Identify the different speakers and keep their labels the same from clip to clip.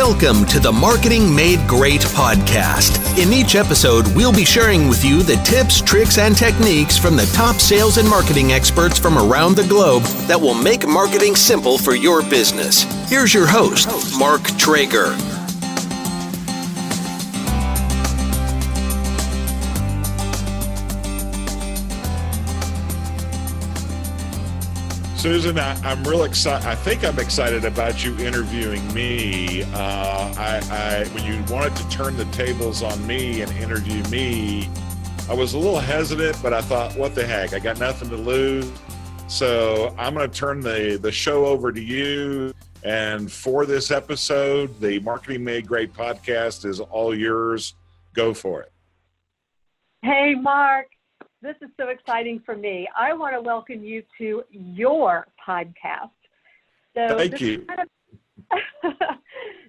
Speaker 1: Welcome to the Marketing Made Great podcast. In each episode, we'll be sharing with you the tips, tricks, and techniques from the top sales and marketing experts from around the globe that will make marketing simple for your business. Here's your host, Mark Treager.
Speaker 2: Susan, I'm real excited. I think I'm excited about you interviewing me. When you wanted to turn the tables on me and interview me, I was a little hesitant, but I thought, what the heck? I got nothing to lose. So I'm going to turn the show over to you. And for this episode, the Marketing Made Great podcast is all yours. Go for it.
Speaker 3: Hey, Mark. This is so exciting for me. I want to welcome you to your podcast. So
Speaker 2: Thank you.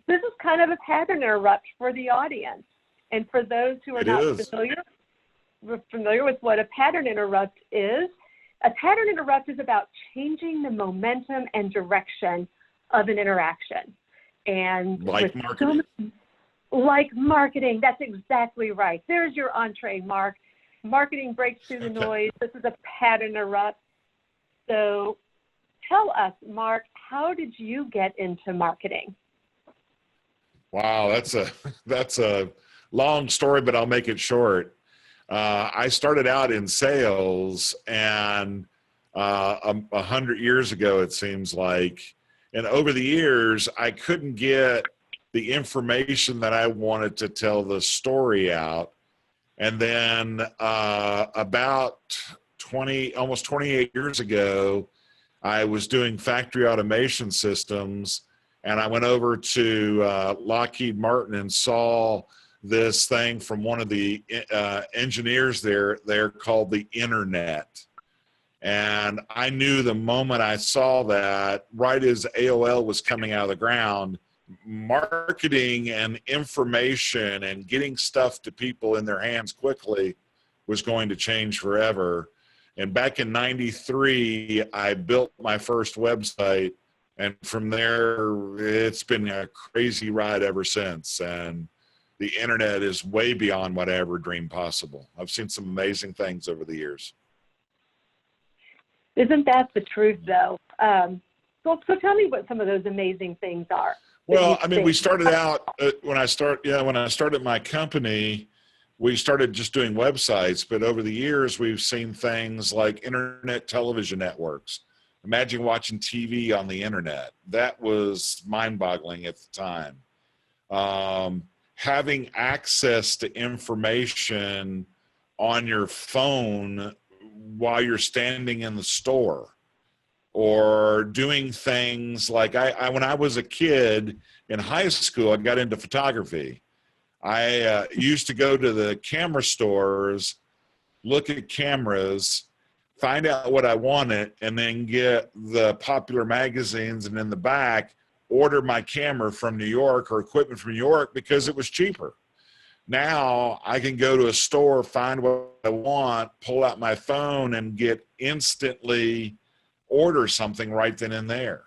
Speaker 3: This is kind of a pattern interrupt for the audience. And for those who are not familiar with what a pattern interrupt is, a pattern interrupt is about changing the momentum and direction of an interaction. And
Speaker 2: like marketing.
Speaker 3: Like marketing, that's exactly right. There's your entree, Mark. Marketing breaks through the noise. This is a pattern interrupt. So tell us, Mark, how did you get into marketing?
Speaker 2: Wow, that's a long story, but I'll make it short. I started out in sales, and 100 years ago, it seems like, and over the years, I couldn't get the information that I wanted to tell the story out. And then about almost 28 years ago, I was doing factory automation systems, and I went over to Lockheed Martin and saw this thing from one of the engineers there called the Internet. And I knew the moment I saw that, right as AOL was coming out of the ground, marketing and information and getting stuff to people in their hands quickly was going to change forever. And back in 93, I built my first website. And from there, it's been a crazy ride ever since. And the internet is way beyond what I ever dreamed possible. I've seen some amazing things over the years.
Speaker 3: Isn't that the truth, though? So tell me what some of those amazing things are.
Speaker 2: Well, I mean, we started out when I started my company, we started just doing websites, but over the years, we've seen things like internet television networks. Imagine watching TV on the internet. That was mind-boggling at the time. Having access to information on your phone while you're standing in the store. Or doing things like when I was a kid in high school, I got into photography. I used to go to the camera stores, look at cameras, find out what I wanted, and then get the popular magazines, and in the back, order my camera from New York or equipment from New York because it was cheaper. Now I can go to a store, find what I want, pull out my phone, and get instantly order something right then and there.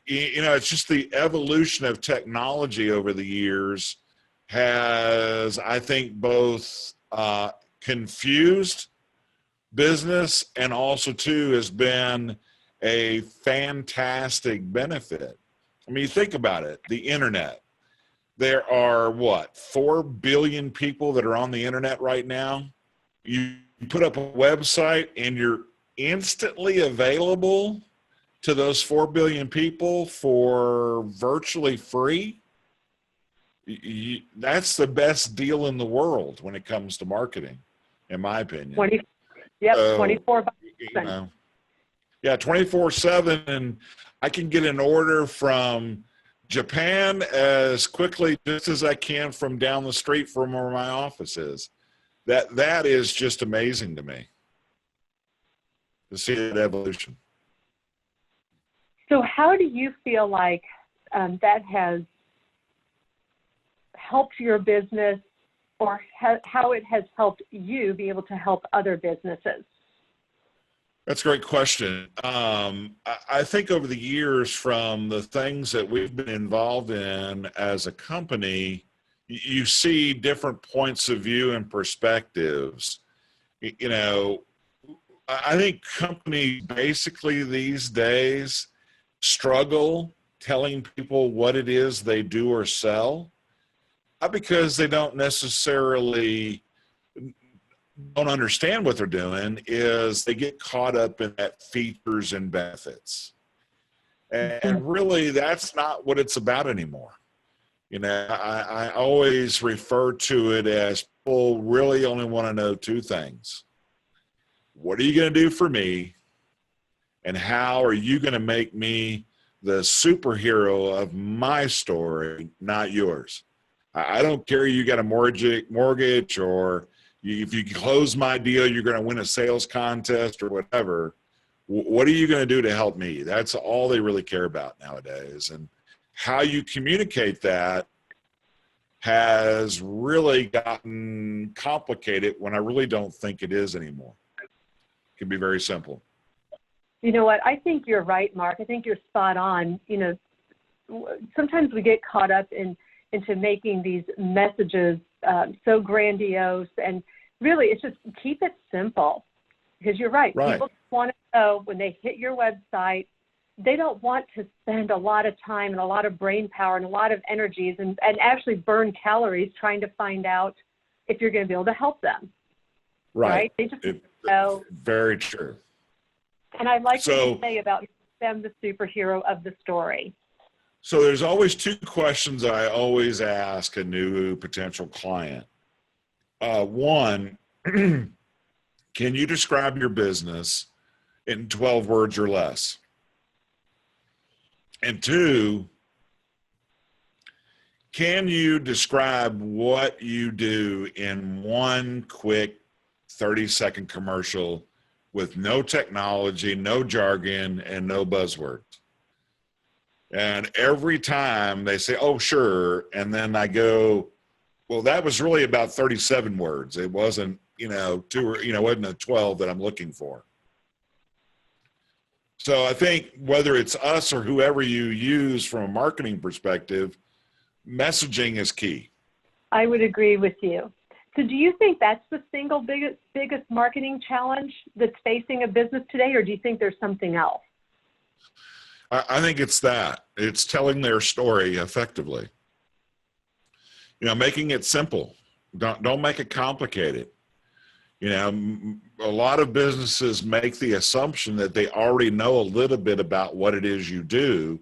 Speaker 2: It's just the evolution of technology over the years has, I think, both confused business and also, too, has been a fantastic benefit. I mean, you think about it, the internet. There are, 4 billion people that are on the internet right now? You put up a website and you're instantly available to those 4 billion people for virtually free. That's the best deal in the world when it comes to marketing, in my opinion.
Speaker 3: 24/7.
Speaker 2: 24/7, and I can get an order from Japan as quickly just as I can from down the street from where my office is. That is just amazing to me, to see that evolution.
Speaker 3: So how do you feel like that has helped your business, or how it has helped you be able to help other businesses?
Speaker 2: That's a great question. I think over the years, from the things that we've been involved in as a company, you see different points of view and perspectives. You know, I think companies basically these days struggle telling people what it is they do or sell, not because they don't necessarily don't understand what they're doing, is they get caught up in that features and benefits. And really, that's not what it's about anymore. You know, I always refer to it as people really only want to know two things. What are you going to do for me? And how are you going to make me the superhero of my story, not yours? I don't care you got a mortgage or if you close my deal, you're going to win a sales contest or whatever. What are you going to do to help me? That's all they really care about nowadays. And how you communicate that has really gotten complicated when I really don't think it is anymore. It can be very simple.
Speaker 3: You know what? I think you're right, Mark. I think you're spot on. You know, sometimes we get caught up into making these messages so grandiose, and really it's just keep it simple, because you're right. People want to know when they hit your website, they don't want to spend a lot of time and a lot of brain power and a lot of energies and actually burn calories trying to find out if you're going to be able to help them. Right? They just know.
Speaker 2: Very true.
Speaker 3: And I like what you say about them, the superhero of the story.
Speaker 2: So there's always two questions I always ask a new potential client. One, can you describe your business in 12 words or less? And two, can you describe what you do in one quick 30-second commercial with no technology, no jargon, and no buzzwords? And every time they say, oh, sure. And then I go, well, that was really about 37 words. It wasn't, wasn't a 12 that I'm looking for. So I think whether it's us or whoever you use from a marketing perspective, messaging is key.
Speaker 3: I would agree with you. So do you think that's the single biggest marketing challenge that's facing a business today, or do you think there's something else?
Speaker 2: I think it's that. It's telling their story effectively. Making it simple. Don't make it complicated. A lot of businesses make the assumption that they already know a little bit about what it is you do,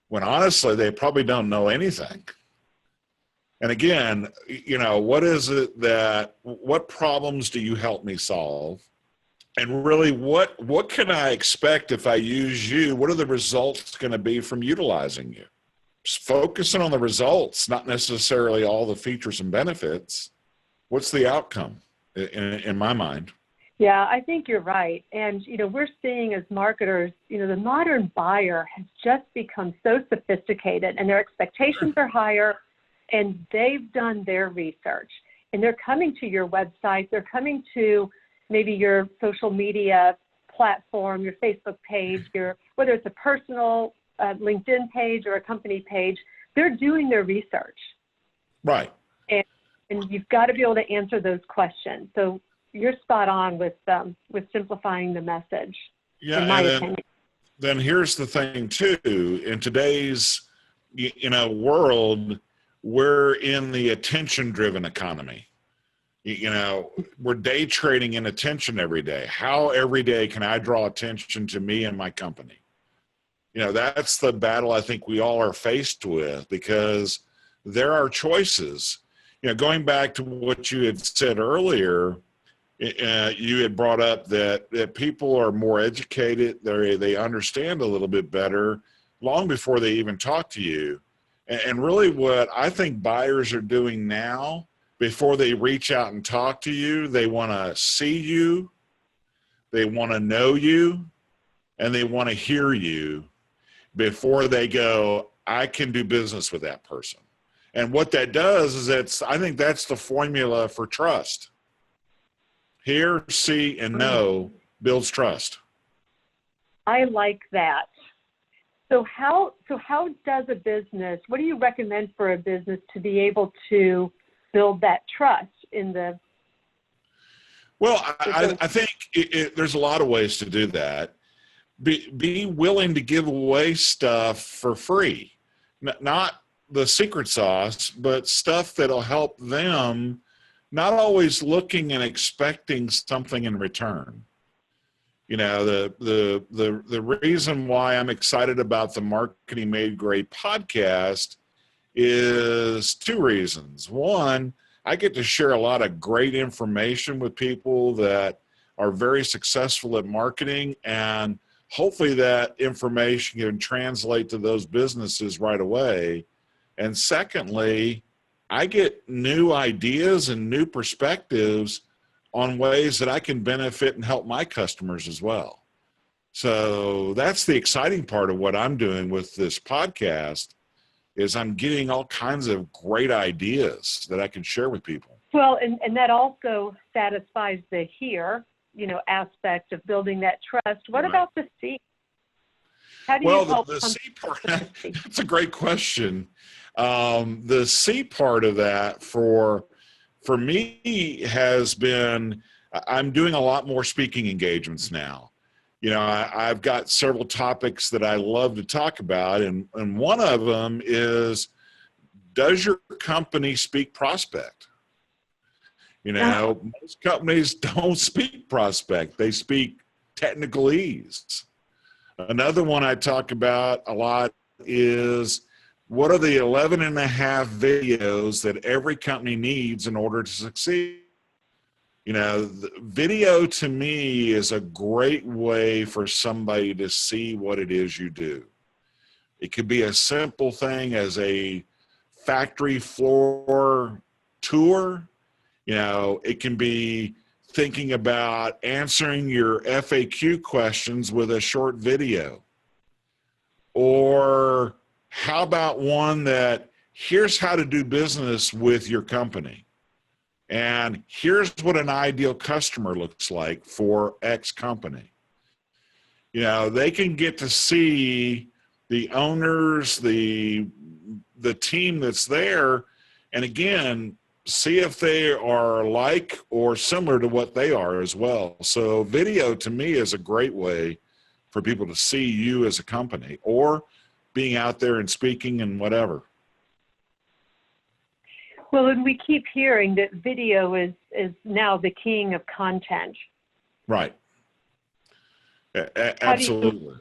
Speaker 2: when honestly, they probably don't know anything. And again, what problems do you help me solve? And really, what can I expect if I use you? What are the results going to be from utilizing you? Just focusing on the results, not necessarily all the features and benefits. What's the outcome in my mind?
Speaker 3: Yeah, I think you're right. And, we're seeing as marketers, the modern buyer has just become so sophisticated and their expectations are higher, and they've done their research. And they're coming to your website. They're coming to maybe your social media platform, your Facebook page, whether it's a personal LinkedIn page or a company page, they're doing their research.
Speaker 2: Right.
Speaker 3: And you've got to be able to answer those questions. So you're spot on with simplifying the message, in my opinion.
Speaker 2: Then here's the thing too, in today's world, we're in the attention-driven economy. We're day trading in attention every day. How every day can I draw attention to me and my company? That's the battle I think we all are faced with, because there are choices. Going back to what you had said earlier, you had brought up that people are more educated. They understand a little bit better long before they even talk to you. And really what I think buyers are doing now, before they reach out and talk to you, they want to see you, they want to know you, and they want to hear you before they go, I can do business with that person. And what that does is I think that's the formula for trust. Hear, see, and know builds trust.
Speaker 3: I like that. So how does a business, what do you recommend for a business to be able to build that trust in the?
Speaker 2: Well, I think there's a lot of ways to do that. Be willing to give away stuff for free, not the secret sauce, but stuff that'll help them, not always looking and expecting something in return. You know, the reason why I'm excited about the Marketing Made Great podcast is two reasons. One, I get to share a lot of great information with people that are very successful at marketing, and hopefully that information can translate to those businesses right away. And secondly, I get new ideas and new perspectives on ways that I can benefit and help my customers as well. So that's the exciting part of what I'm doing with this podcast, is I'm getting all kinds of great ideas that I can share with people.
Speaker 3: Well, and that also satisfies the here, aspect of building that trust. What about the C? How do you help
Speaker 2: the C part, that's a great question. The C part of that for me has been, I'm doing a lot more speaking engagements now. I've got several topics that I love to talk about, and one of them is, does your company speak prospect? Most companies don't speak prospect. They speak technicalese. Another one I talk about a lot is, what are the 11 and a half videos that every company needs in order to succeed? The video to me is a great way for somebody to see what it is you do. It could be a simple thing as a factory floor tour. It can be thinking about answering your FAQ questions with a short video. Or how about one that, here's how to do business with your company, and here's what an ideal customer looks like for X company. They can get to see the owners, the team that's there, and again, see if they are like or similar to what they are as well. So video to me is a great way for people to see you as a company, or being out there and speaking and whatever.
Speaker 3: Well, and we keep hearing that video is now the king of content.
Speaker 2: Right. Absolutely.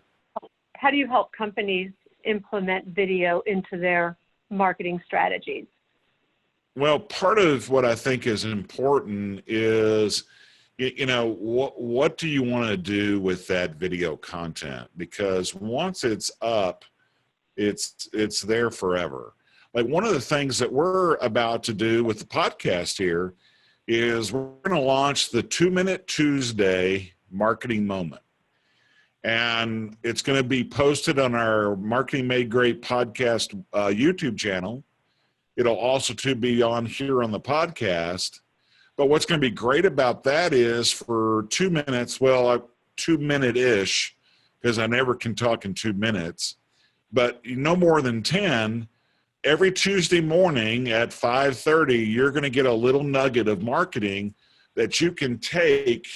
Speaker 3: How do you help companies implement video into their marketing strategies?
Speaker 2: Well, part of what I think is important is, what do you want to do with that video content? Because once it's up, it's there forever. Like, one of the things that we're about to do with the podcast here is we're going to launch the 2-Minute Tuesday marketing moment. And it's going to be posted on our Marketing Made Great podcast YouTube channel. It'll also be on here on the podcast. But what's going to be great about that is, for 2 minutes, 2-minute-ish, because I never can talk in 2 minutes, but no more than 10, every Tuesday morning at 5:30, you're going to get a little nugget of marketing that you can take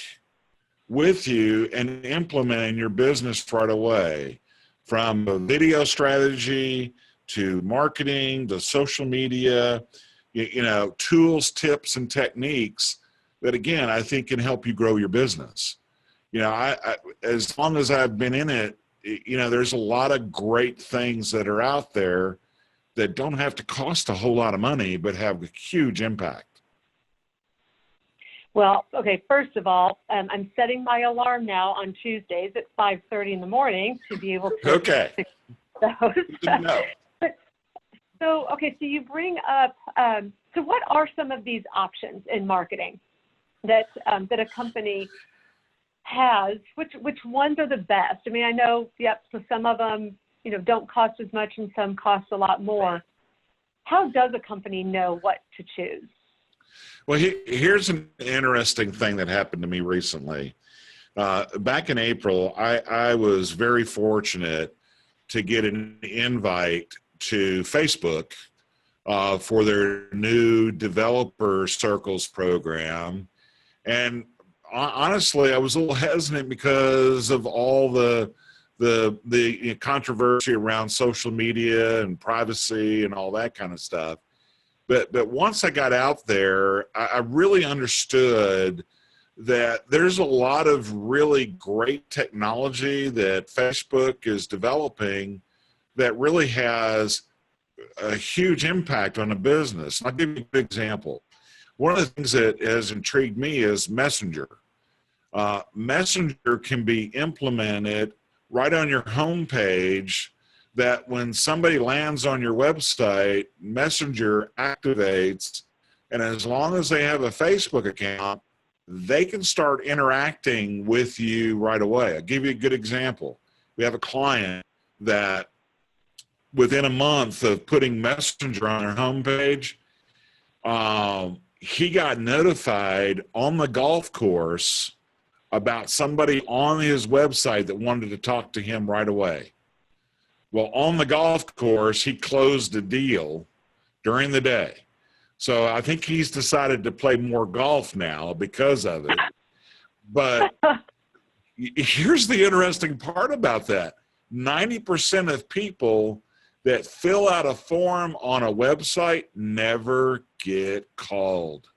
Speaker 2: with you and implement in your business right away, from a video strategy to marketing to social media, tools, tips, and techniques that, again, I think can help you grow your business. I as long as I've been in it, there's a lot of great things that are out there that don't have to cost a whole lot of money, but have a huge impact.
Speaker 3: Well, okay, first of all, I'm setting my alarm now on Tuesdays at 5:30 in the morning to be able to
Speaker 2: fix those.
Speaker 3: So you bring up, so what are some of these options in marketing that a company has? Which ones are the best? I mean, I know, so some of them, don't cost as much and some cost a lot more. How does a company know what to choose?
Speaker 2: Well, here's an interesting thing that happened to me recently. back in April, I was very fortunate to get an invite to Facebook for their new developer circles program. And honestly, I was a little hesitant because of all the controversy around social media and privacy and all that kind of stuff. But once I got out there, I really understood that there's a lot of really great technology that Facebook is developing that really has a huge impact on a business. I'll give you a good example. One of the things that has intrigued me is Messenger. Messenger can be implemented right on your homepage, that when somebody lands on your website, Messenger activates, and as long as they have a Facebook account, they can start interacting with you right away. I'll give you a good example. We have a client that within a month of putting Messenger on their homepage, he got notified on the golf course about somebody on his website that wanted to talk to him right away. Well, on the golf course, he closed a deal during the day. So I think he's decided to play more golf now because of it. But here's the interesting part about that. 90% of people that fill out a form on a website never get called.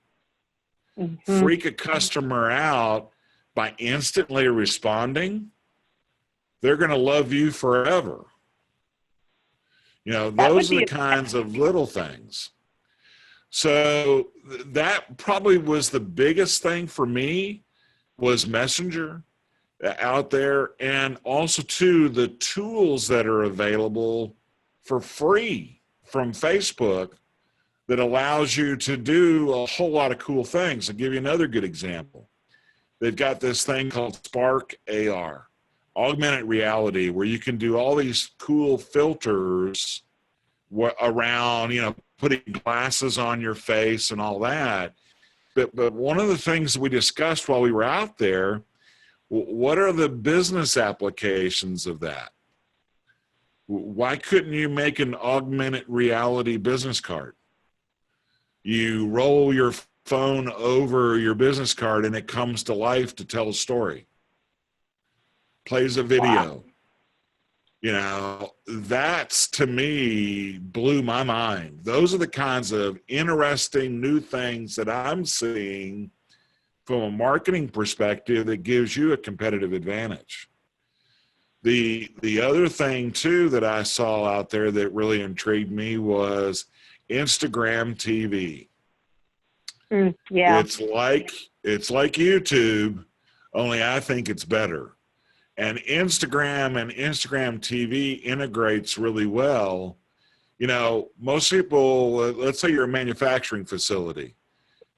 Speaker 2: Mm-hmm. Freak a customer out by instantly responding, they're going to love you forever. You know, those are the kinds of little things. So that probably was the biggest thing for me, was Messenger out there, and also too the tools that are available for free from Facebook that allows you to do a whole lot of cool things. I'll give you another good example. They've got this thing called Spark AR, augmented reality, where you can do all these cool filters around, you know, putting glasses on your face and all that. But one of the things we discussed while we were out there, what are the business applications of that? Why couldn't you make an augmented reality business card? You roll your phone over your business card and it comes to life to tell a story. Plays a video. Wow. You know, that's, to me, blew my mind. Those are the kinds of interesting new things that I'm seeing from a marketing perspective that gives you a competitive advantage. The other thing, too, that I saw out there that really intrigued me was Instagram TV.
Speaker 3: Yeah.
Speaker 2: It's like YouTube, only I think it's better. And Instagram TV integrates really well. You know, most people, let's say you're a manufacturing facility.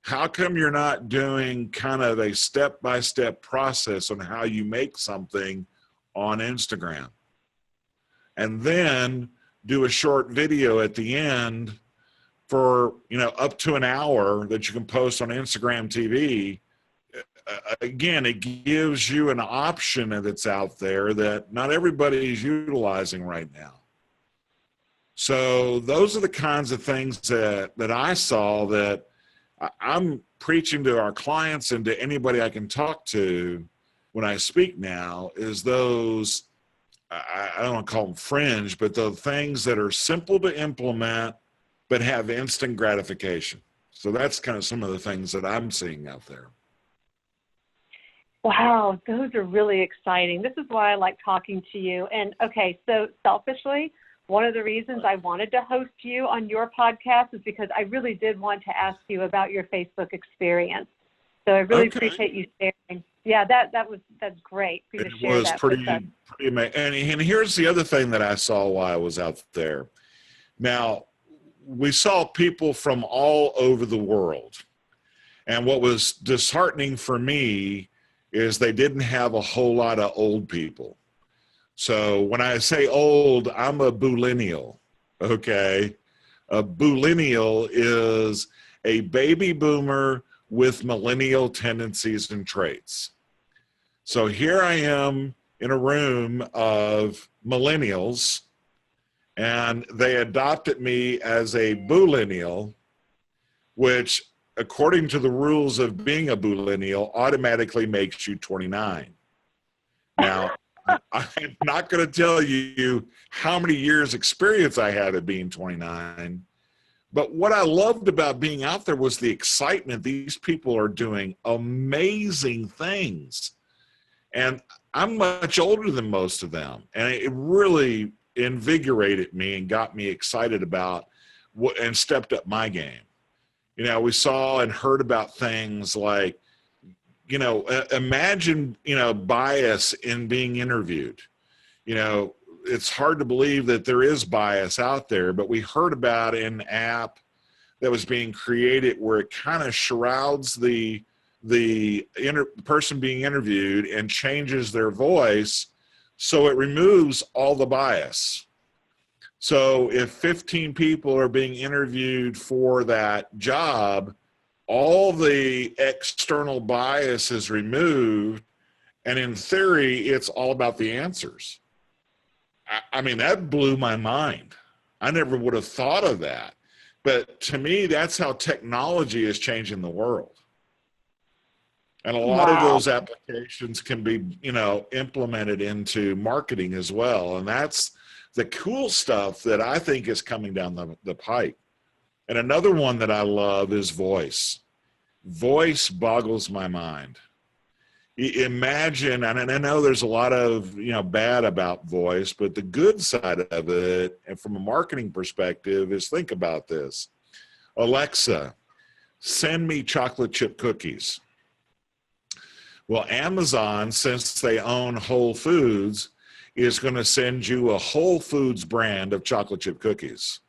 Speaker 2: How come you're not doing kind of a step-by-step process on how you make something on Instagram? And then do a short video at the end for, you know, up to an hour that you can post on Instagram TV. Again, it gives you an option that's out there that not everybody is utilizing right now. So those are the kinds of things that I saw that I'm preaching to our clients and to anybody I can talk to when I speak now, is those, I don't want to call them fringe, but the things that are simple to implement but have instant gratification. So that's kind of some of the things that I'm seeing out there.
Speaker 3: Wow, those are really exciting. This is why I like talking to you. And okay, so selfishly, one of the reasons I wanted to host you on your podcast is because I really did want to ask you about your Facebook experience. So I really appreciate you sharing. Yeah, that's great for you to share that.
Speaker 2: It was pretty amazing. And here's the other thing that I saw while I was out there. Now, we saw people from all over the world. And what was disheartening for me is they didn't have a whole lot of old people. So when I say old, I'm a boolenial, okay? A boolenial is a baby boomer with millennial tendencies and traits. So here I am in a room of millennials, and they adopted me as a boolenial, which, according to the rules of being a boolenial, automatically makes you 29. Now, I'm not going to tell you how many years experience I had at being 29, but what I loved about being out there was the excitement. These people are doing amazing things. And I'm much older than most of them. And it really invigorated me and got me excited about what, and stepped up my game. You know, we saw and heard about things like, you know, imagine, you know, bias in being interviewed. You know, it's hard to believe that there is bias out there, but we heard about an app that was being created where it kind of shrouds the person being interviewed and changes their voice so it removes all the bias. So if 15 people are being interviewed for that job, all the external bias is removed, and in theory, it's all about the answers. I mean, that blew my mind. I never would have thought of that. But to me, that's how technology is changing the world. And a lot of those applications can be, you know, implemented into marketing as well. And that's the cool stuff that I think is coming down the pike. And another one that I love is voice. Voice boggles my mind. Imagine, and I know there's a lot of, you know, bad about voice, but the good side of it, and from a marketing perspective, is think about this. Alexa, send me chocolate chip cookies. Well, Amazon, since they own Whole Foods, is going to send you a Whole Foods brand of chocolate chip cookies.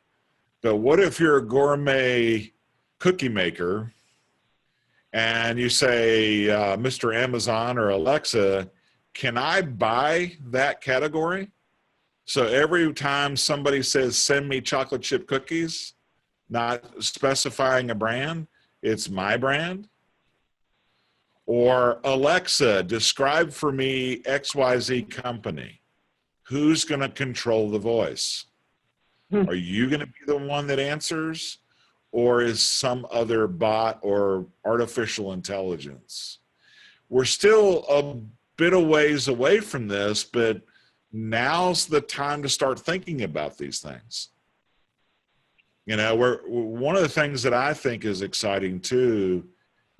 Speaker 2: But what if you're a gourmet cookie maker and you say, Mr. Amazon or Alexa, can I buy that category? So every time somebody says, send me chocolate chip cookies, not specifying a brand, it's my brand. Or Alexa, describe for me XYZ company. Who's going to control the voice? Are you going to be the one that answers? Or is some other bot or artificial intelligence? We're still a bit of ways away from this, but now's the time to start thinking about these things. You know, one of the things that I think is exciting too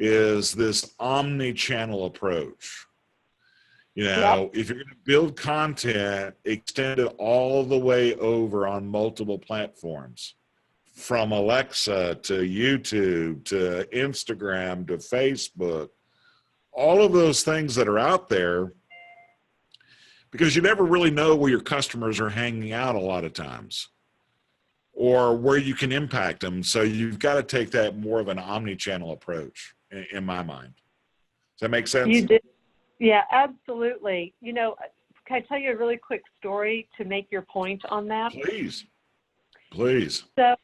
Speaker 2: is this omni-channel approach. You know, if you're going to build content, extend it all the way over on multiple platforms. From Alexa to YouTube to Instagram to Facebook, all of those things that are out there, because you never really know where your customers are hanging out a lot of times or where you can impact them. So you've got to take that more of an omni-channel approach in my mind. Does that make sense?
Speaker 3: You did. Yeah, absolutely. You know, can I tell you a really quick story to make your point on that?
Speaker 2: Please. Please.
Speaker 3: So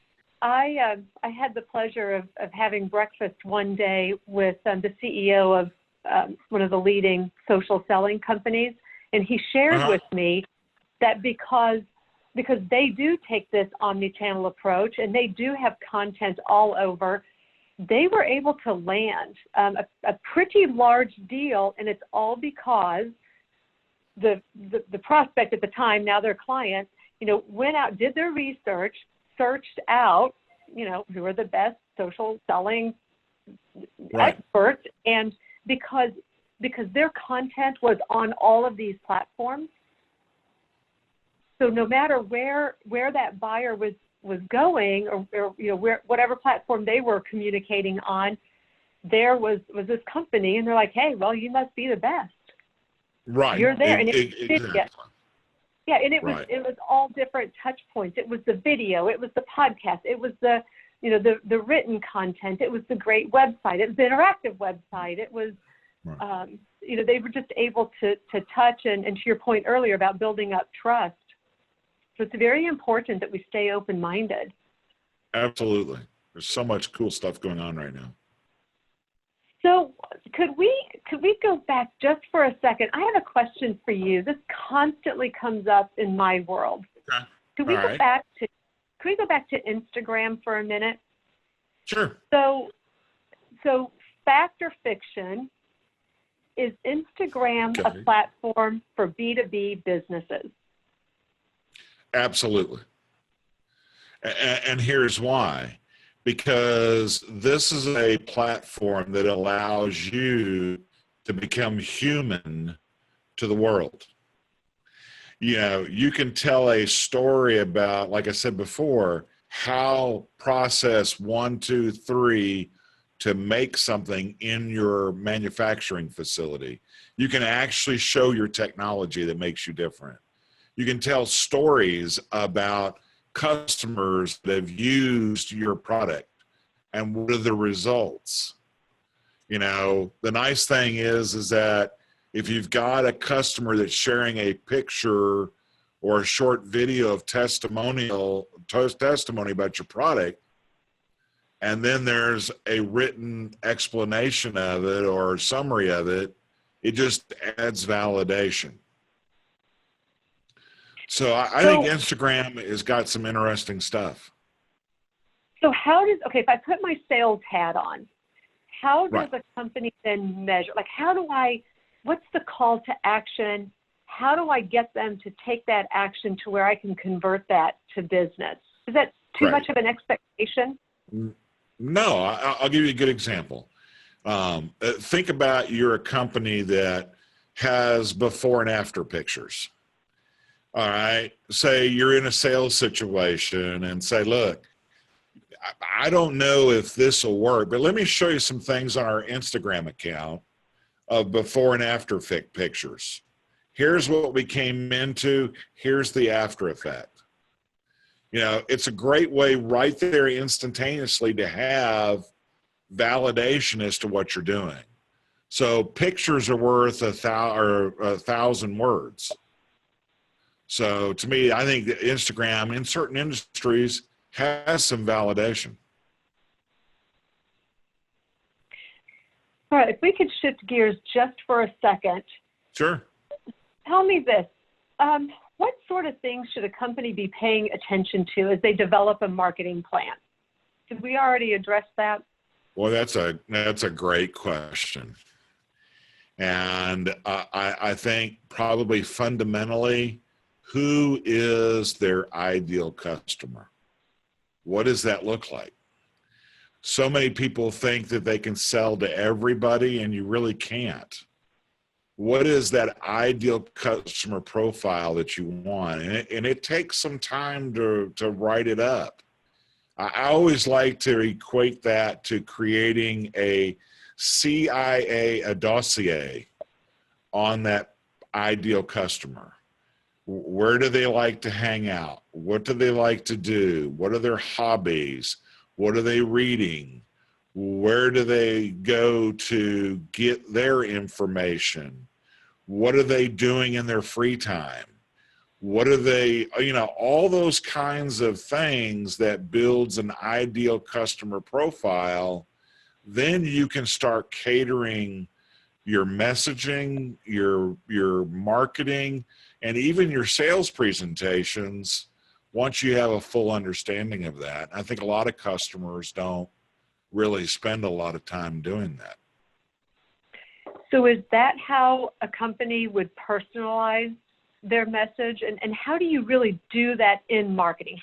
Speaker 3: I had the pleasure of having breakfast one day with the CEO of one of the leading social selling companies, and he shared with me that because they do take this omni-channel approach and they do have content all over, they were able to land a pretty large deal, and it's all because the prospect at the time, now their client, you know, went out, did their research, searched out, you know, who are the best social selling experts, and because their content was on all of these platforms, so no matter where that buyer was going, or you know, whatever platform they were communicating on, there was this company, and they're like, hey, well, you must be the best.
Speaker 2: Right.
Speaker 3: You're there. And
Speaker 2: exactly.
Speaker 3: Yeah, and it was all different touch points. It was the video, it was the podcast, it was the, you know, the written content, it was the great website, it was the interactive website, it was you know, they were just able to touch, and to your point earlier about building up trust. So it's very important that we stay open-minded.
Speaker 2: Absolutely. There's so much cool stuff going on right now.
Speaker 3: So could we go back just for a second? I have a question for you. This constantly comes up in my world.
Speaker 2: Okay.
Speaker 3: Could we go back to Instagram for a minute?
Speaker 2: Sure.
Speaker 3: So fact or fiction, is Instagram a platform for B2B businesses?
Speaker 2: Absolutely. And here's why. Because this is a platform that allows you to become human to the world. You know, you can tell a story about, like I said before, how process 1, 2, 3 to make something in your manufacturing facility. You can actually show your technology that makes you different. You can tell stories about customers that have used your product and what are the results. You know, the nice thing is that if you've got a customer that's sharing a picture or a short video of testimony about your product, and then there's a written explanation of it or summary of it, it just adds validation. So I think Instagram has got some interesting stuff.
Speaker 3: So if I put my sales hat on, how does a company then measure? Like, what's the call to action? How do I get them to take that action to where I can convert that to business? Is that too much of an expectation?
Speaker 2: No, I'll give you a good example. Think about you're a company that has before and after pictures. All right. Say you're in a sales situation and say, look, I don't know if this will work, but let me show you some things on our Instagram account of before and after pictures. Here's what we came into. Here's the after effect. You know, it's a great way right there instantaneously to have validation as to what you're doing. So pictures are worth 1,000 words. So to me, I think that Instagram in certain industries has some validation.
Speaker 3: All right, if we could shift gears just for a second.
Speaker 2: Sure.
Speaker 3: Tell me this. What sort of things should a company be paying attention to as they develop a marketing plan? Did we already address that?
Speaker 2: Well, that's a great question. And I think probably fundamentally, who is their ideal customer? What does that look like? So many people think that they can sell to everybody, and you really can't. What is that ideal customer profile that you want? And it takes some time to write it up. I always like to equate that to creating a CIA, a dossier on that ideal customer. Where do they like to hang out? What do they like to do? What are their hobbies? What are they reading? Where do they go to get their information? What are they doing in their free time? What are they, all those kinds of things that builds an ideal customer profile. Then you can start catering your messaging, your marketing, and even your sales presentations once you have a full understanding of that. I think a lot of customers don't really spend a lot of time doing that.
Speaker 3: So is that how a company would personalize their message? And how do you really do that in marketing?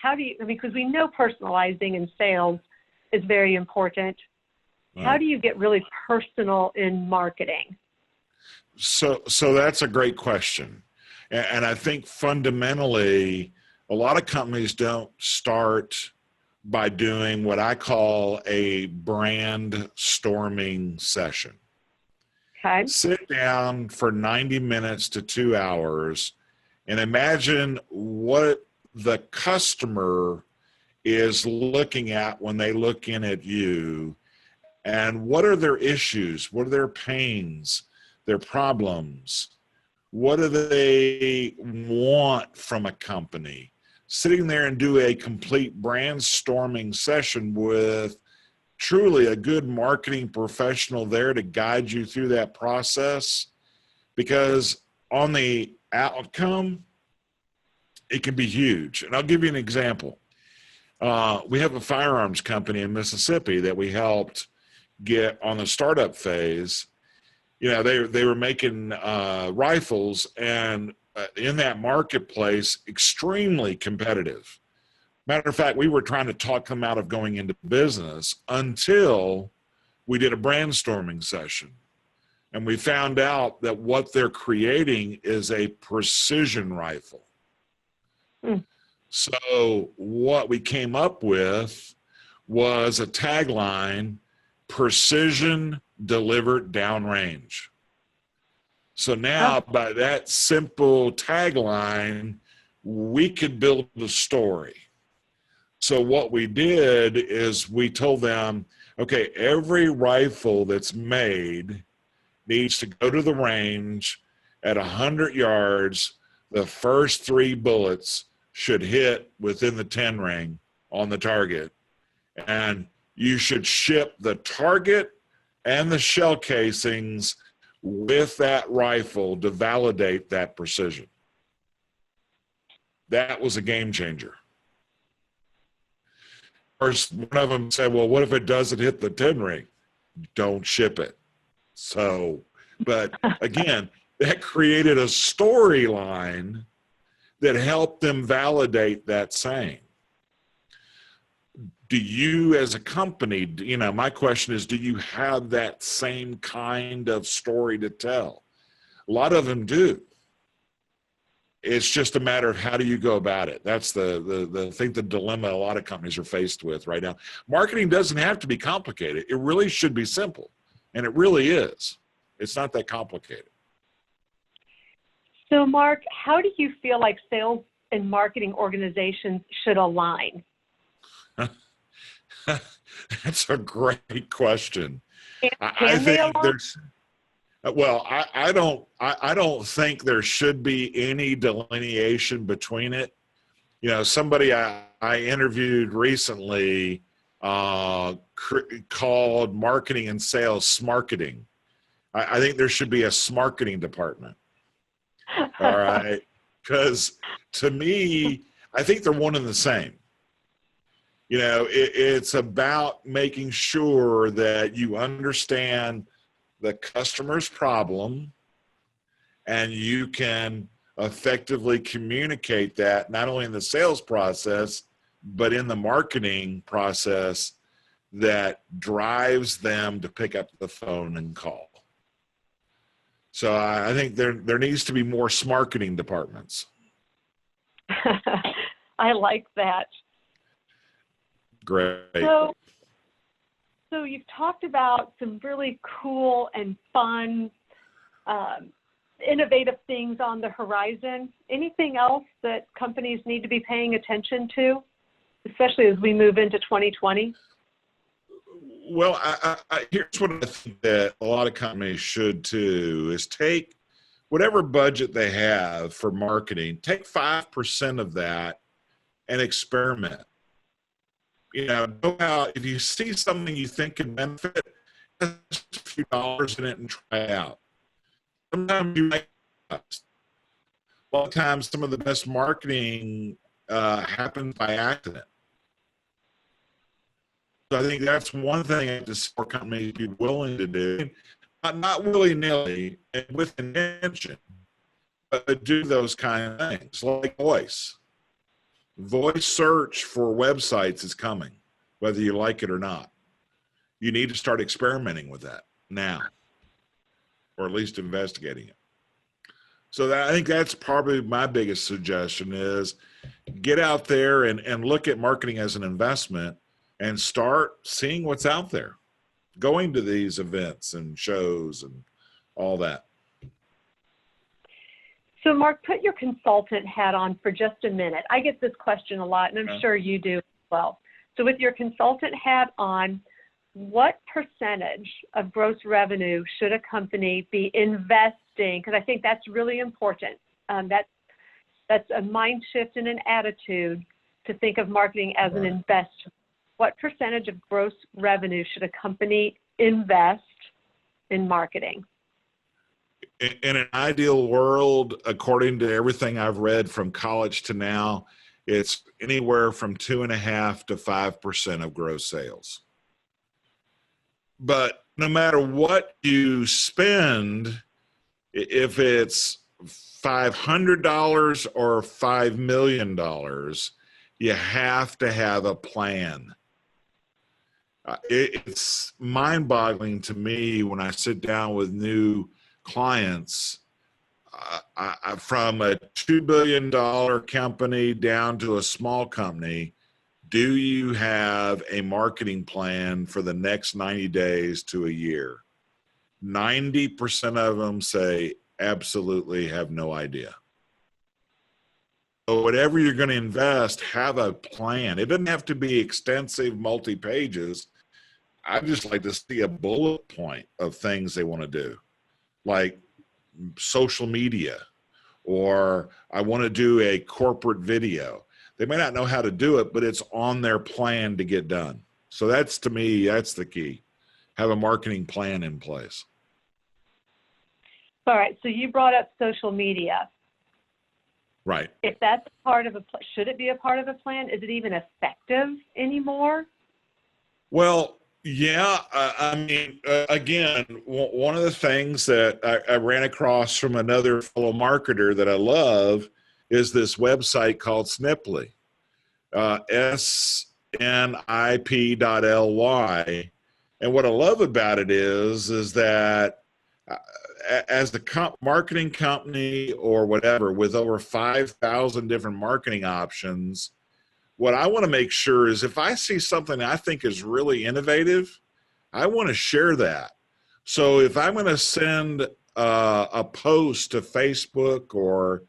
Speaker 3: Because we know personalizing in sales is very important. Right. How do you get really personal in marketing?
Speaker 2: So that's a great question. And I think fundamentally, a lot of companies don't start by doing what I call a brand storming session.
Speaker 3: Okay.
Speaker 2: Sit down for 90 minutes to 2 hours and imagine what the customer is looking at when they look in at you, and what are their issues, what are their pains, their problems. What do they want from a company? Sitting there and do a complete brainstorming session with truly a good marketing professional there to guide you through that process, because on the outcome, it can be huge. And I'll give you an example. We have a firearms company in Mississippi that we helped get on the startup phase. You know, they were making rifles, and in that marketplace, extremely competitive. Matter of fact, we were trying to talk them out of going into business until we did a brainstorming session. And we found out that what they're creating is a precision rifle. So what we came up with was a tagline: precision delivered downrange. So now by that simple tagline, we could build a story. So what we did is we told them, okay, every rifle that's made needs to go to the range at 100 yards. The first 3 bullets should hit within the 10 ring on the target. And you should ship the target and the shell casings with that rifle to validate that precision. That was a game changer. First, one of them said, well, what if it doesn't hit the 10 ring? Don't ship it. So, but again, that created a storyline that helped them validate that saying. Do you, as a company, you know, my question is, do you have that same kind of story to tell? A lot of them do. It's just a matter of how do you go about it. That's I think the dilemma a lot of companies are faced with right now. Marketing doesn't have to be complicated. It really should be simple, and it really is. It's not that complicated.
Speaker 3: So, Mark, how do you feel like sales and marketing organizations should align?
Speaker 2: That's a great question.
Speaker 3: Can they align?
Speaker 2: There's, well, I don't think there should be any delineation between it. You know, somebody I interviewed recently called marketing and sales smarketing. I think there should be a smarketing department. All right. Because to me, I think they're one and the same. You know, it's about making sure that you understand the customer's problem and you can effectively communicate that not only in the sales process, but in the marketing process that drives them to pick up the phone and call. So I think there needs to be more smarketing departments.
Speaker 3: I like that.
Speaker 2: Great.
Speaker 3: So you've talked about some really cool and fun, innovative things on the horizon. Anything else that companies need to be paying attention to, especially as we move into 2020?
Speaker 2: Well, here's what I think that a lot of companies should do is take whatever budget they have for marketing, take 5% of that and experiment. You know, go out, if you see something you think can benefit, just a few dollars in it and try it out. Sometimes you make a lot of times some of the best marketing happens by accident. So I think that's one thing that the support companies be willing to do, not willy-nilly and with intention, but do those kind of things, like voice. Voice search for websites is coming, whether you like it or not. You need to start experimenting with that now, or at least investigating it. So I think that's probably my biggest suggestion is get out there and look at marketing as an investment and start seeing what's out there, going to these events and shows and all that.
Speaker 3: So, Mark, put your consultant hat on for just a minute. I get this question a lot, and I'm sure you do as well. So with your consultant hat on, what percentage of gross revenue should a company be investing? Because I think that's really important. That's a mind shift and an attitude to think of marketing as an investment. what percentage of gross revenue should a company invest in marketing?
Speaker 2: In an ideal world, according to everything I've read from college to now, it's anywhere from 2.5% to 5% of gross sales. But no matter what you spend, if it's $500 or $5 million, you have to have a plan. It's mind-boggling to me when I sit down with new clients, from a $2 billion company down to a small company. Do you have a marketing plan for the next 90 days to a year? 90% of them say absolutely have no idea. So whatever you're going to invest, have a plan. It doesn't have to be extensive, multi-pages. I just like to see a bullet point of things they want to do, like social media, or I want to do a corporate video. They may not know how to do it, but it's on their plan to get done. So that's, to me, that's the key. Have a marketing plan in place.
Speaker 3: All right, so you brought up social media.
Speaker 2: Right.
Speaker 3: If that's part of should it be a part of a plan? Is it even effective anymore?
Speaker 2: Well, yeah. I mean, again, one of the things that I ran across from another fellow marketer that I love is this website called Sniply, snip.ly. And what I love about it is that as the marketing company or whatever, with over 5,000 different marketing options, what I want to make sure is if I see something I think is really innovative, I want to share that. So if I'm going to send a post to Facebook or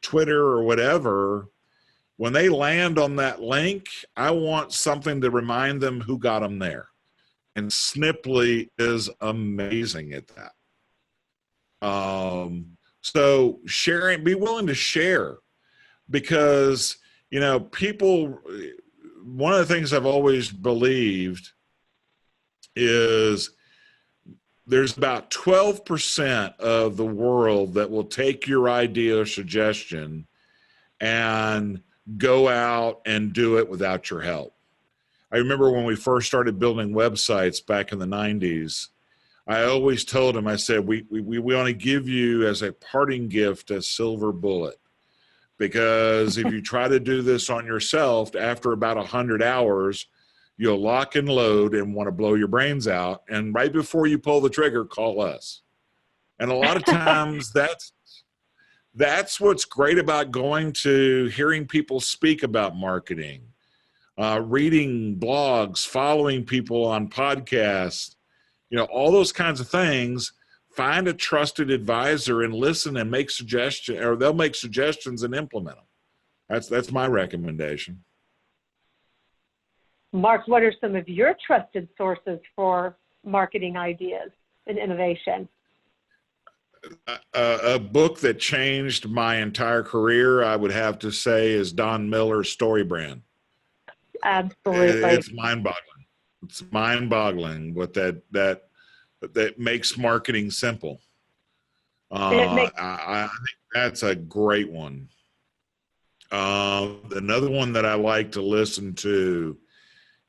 Speaker 2: Twitter or whatever, when they land on that link, I want something to remind them who got them there. And Sniply is amazing at that. So sharing, be willing to share, because, you know, people, one of the things I've always believed is there's about 12% of the world that will take your idea or suggestion and go out and do it without your help. I remember when we first started building websites back in the 90s, I always told him, I said, we want to give you as a parting gift a silver bullet, because if you try to do this on yourself, after about 100 hours, you'll lock and load and want to blow your brains out. And right before you pull the trigger, call us. And a lot of times that's what's great about going to hearing people speak about marketing, reading blogs, following people on podcasts, you know, all those kinds of things. Find a trusted advisor and listen and make suggestions, or they'll make suggestions and implement them. That's my recommendation.
Speaker 3: Mark, what are some of your trusted sources for marketing ideas and innovation?
Speaker 2: A book that changed my entire career, I would have to say, is Don Miller's Story Brand.
Speaker 3: Absolutely.
Speaker 2: It's mind-boggling. It's mind-boggling what that makes marketing simple. I think that's a great one. Another one that I like to listen to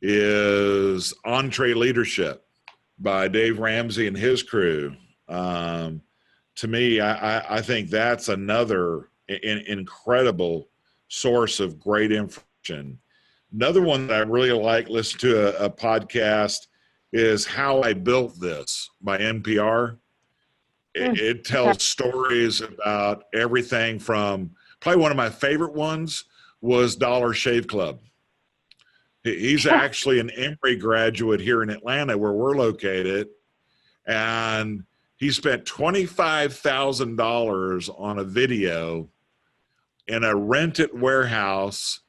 Speaker 2: is Entree Leadership by Dave Ramsey and his crew. To me, I think that's another incredible source of great information. Another one that I really like listen to a podcast is How I Built This by NPR. It tells stories about everything from, probably one of my favorite ones was Dollar Shave Club. He's actually an Emory graduate here in Atlanta where we're located. And he spent $25,000 on a video in a rented warehouse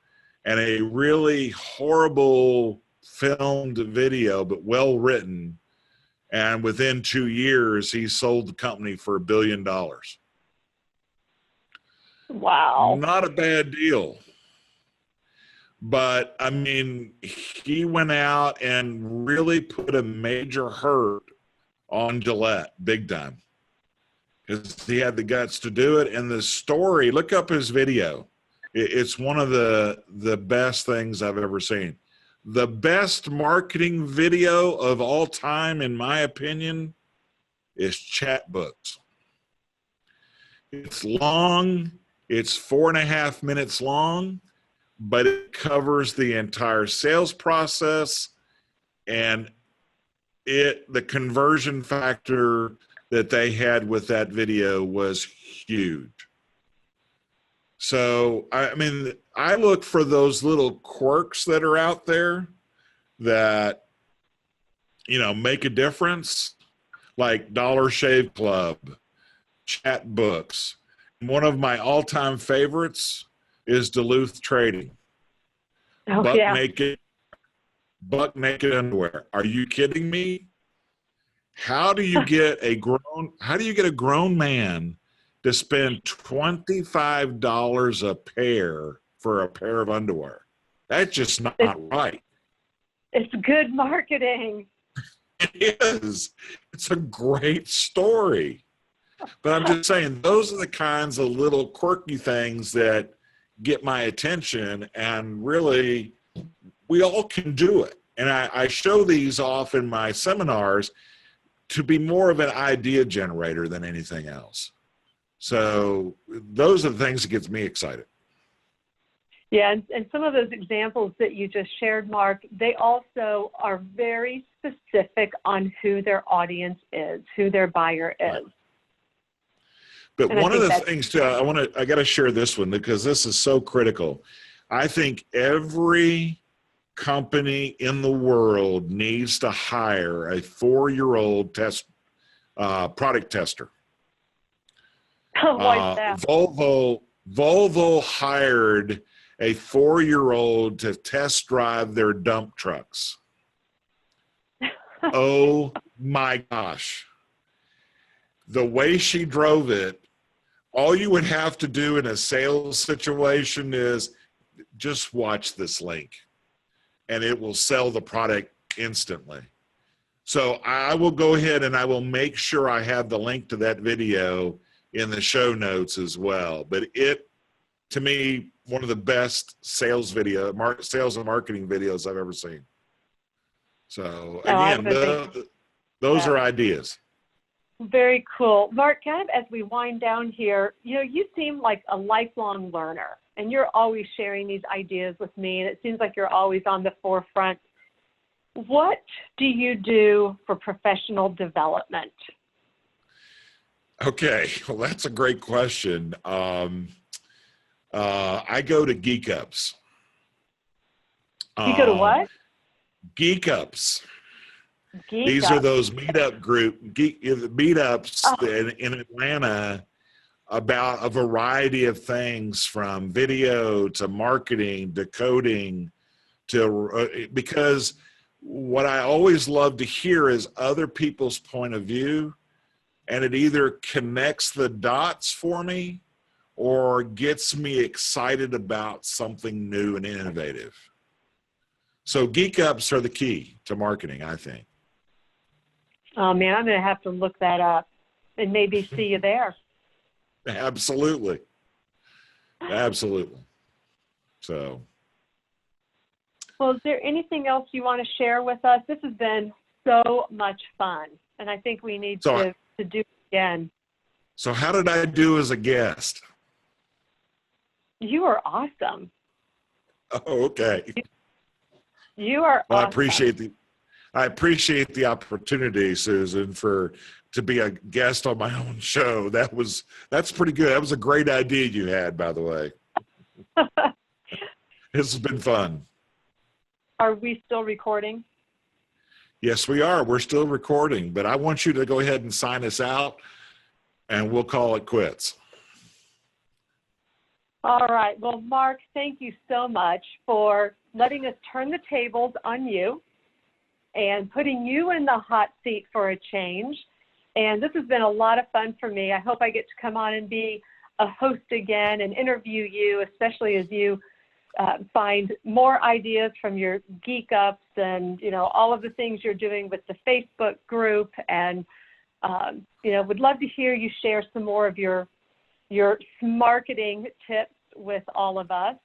Speaker 2: and a really horrible filmed video, but well written. And within 2 years, he sold the company for $1 billion.
Speaker 3: Wow.
Speaker 2: Not a bad deal. But I mean, he went out and really put a major hurt on Gillette, big time, because he had the guts to do it. And the story, look up his video. It's one of the best things I've ever seen. The best marketing video of all time, in my opinion, is Chat Books. It's long. It's 4.5 minutes long, but it covers the entire sales process, and the conversion factor that they had with that video was huge. So, I mean, I look for those little quirks that are out there that, you know, make a difference, like Dollar Shave Club, Chat Books. One of my all-time favorites is Duluth Trading.
Speaker 3: Oh,
Speaker 2: Buck naked underwear. Are you kidding me? How do you get a grown man to spend $25 a pair for a pair of underwear? That's just not right.
Speaker 3: It's good marketing.
Speaker 2: It is. It's a great story. But I'm just saying, those are the kinds of little quirky things that get my attention, and really, we all can do it. And I show these off in my seminars to be more of an idea generator than anything else. So those are the things that gets me excited.
Speaker 3: Yeah, and some of those examples that you just shared, Mark, they also are very specific on who their audience is, who their buyer is.
Speaker 2: Right. But one of the things too, I got to share this one because this is so critical. I think every company in the world needs to hire a 4-year-old product tester.
Speaker 3: Why is that?
Speaker 2: Volvo hired a 4-year-old to test drive their dump trucks. Oh my gosh. The way she drove it, all you would have to do in a sales situation is just watch this link and it will sell the product instantly. So I will go ahead and I will make sure I have the link to that video in the show notes as well. But it, to me, one of the best sales and marketing videos I've ever seen. So again, those are ideas.
Speaker 3: Very cool. Mark, kind of as we wind down here, you know, you seem like a lifelong learner, and you're always sharing these ideas with me, and it seems like you're always on the forefront. What do you do for professional development?
Speaker 2: Okay, well, that's a great question. I go to Geek Ups.
Speaker 3: You go to what?
Speaker 2: Geek Ups. These are those meetups in Atlanta about a variety of things, from video to marketing to coding to because what I always love to hear is other people's point of view, and it either connects the dots for me or gets me excited about something new and innovative. So Geek Ups are the key to marketing, I think.
Speaker 3: Oh, man, I'm going to have to look that up and maybe see you there.
Speaker 2: Absolutely. Absolutely. So.
Speaker 3: Well, is there anything else you want to share with us? This has been so much fun, and I think we need to do it again.
Speaker 2: So how did I do as a guest?
Speaker 3: You are awesome.
Speaker 2: Oh, okay.
Speaker 3: You are awesome.
Speaker 2: I appreciate the opportunity, Susan, to be a guest on my own show. That's pretty good. That was a great idea you had, by the way. This has been fun.
Speaker 3: Are we still recording?
Speaker 2: Yes, we are. We're still recording, but I want you to go ahead and sign us out, and we'll call it quits.
Speaker 3: All right. Well, Mark, thank you so much for letting us turn the tables on you and putting you in the hot seat for a change. And this has been a lot of fun for me. I hope I get to come on and be a host again and interview you, especially as you find more ideas from your Geek Ups and, all of the things you're doing with the Facebook group. And, would love to hear you share some more of your marketing tips with all of us.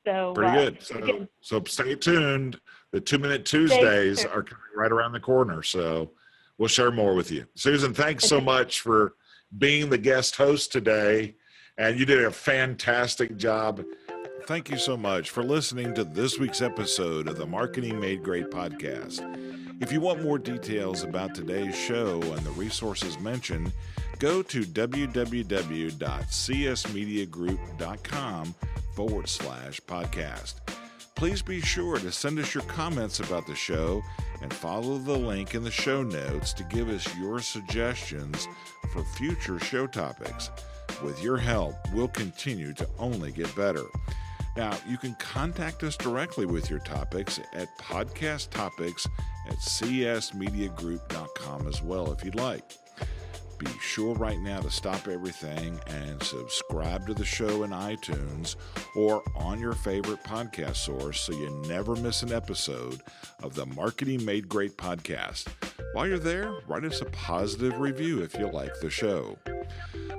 Speaker 3: So
Speaker 2: pretty good. So stay tuned. The 2-Minute Tuesdays are coming right around the corner. So we'll share more with you. Susan, thanks so much for being the guest host today. And you did a fantastic job. Thank you so much for listening to this week's episode of the Marketing Made Great podcast. If you want more details about today's show and the resources mentioned, go to www.csmediagroup.com/podcast. Please be sure to send us your comments about the show and follow the link in the show notes to give us your suggestions for future show topics. With your help, we'll continue to only get better. Now, you can contact us directly with your topics at podcasttopics@csmediagroup.com as well if you'd like. Be sure right now to stop everything and subscribe to the show in iTunes or on your favorite podcast source so you never miss an episode of the Marketing Made Great podcast. While you're there, write us a positive review if you like the show.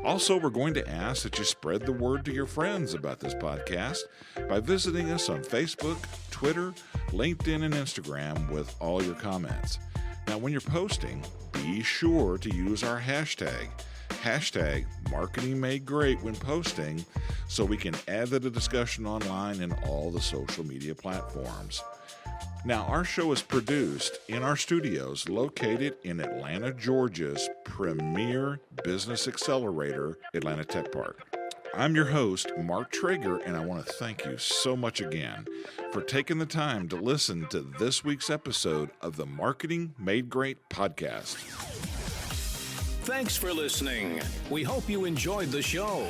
Speaker 2: Also, we're going to ask that you spread the word to your friends about this podcast by visiting us on Facebook, Twitter, LinkedIn, and Instagram with all your comments. Now, when you're posting, be sure to use our hashtag #MarketingMadeGreat when posting so we can add to the discussion online and all the social media platforms. Now, our show is produced in our studios located in Atlanta, Georgia's premier business accelerator, Atlanta Tech Park. I'm your host, Mark Treager, and I want to thank you so much again for taking the time to listen to this week's episode of the Marketing Made Great podcast.
Speaker 4: Thanks for listening. We hope you enjoyed the show.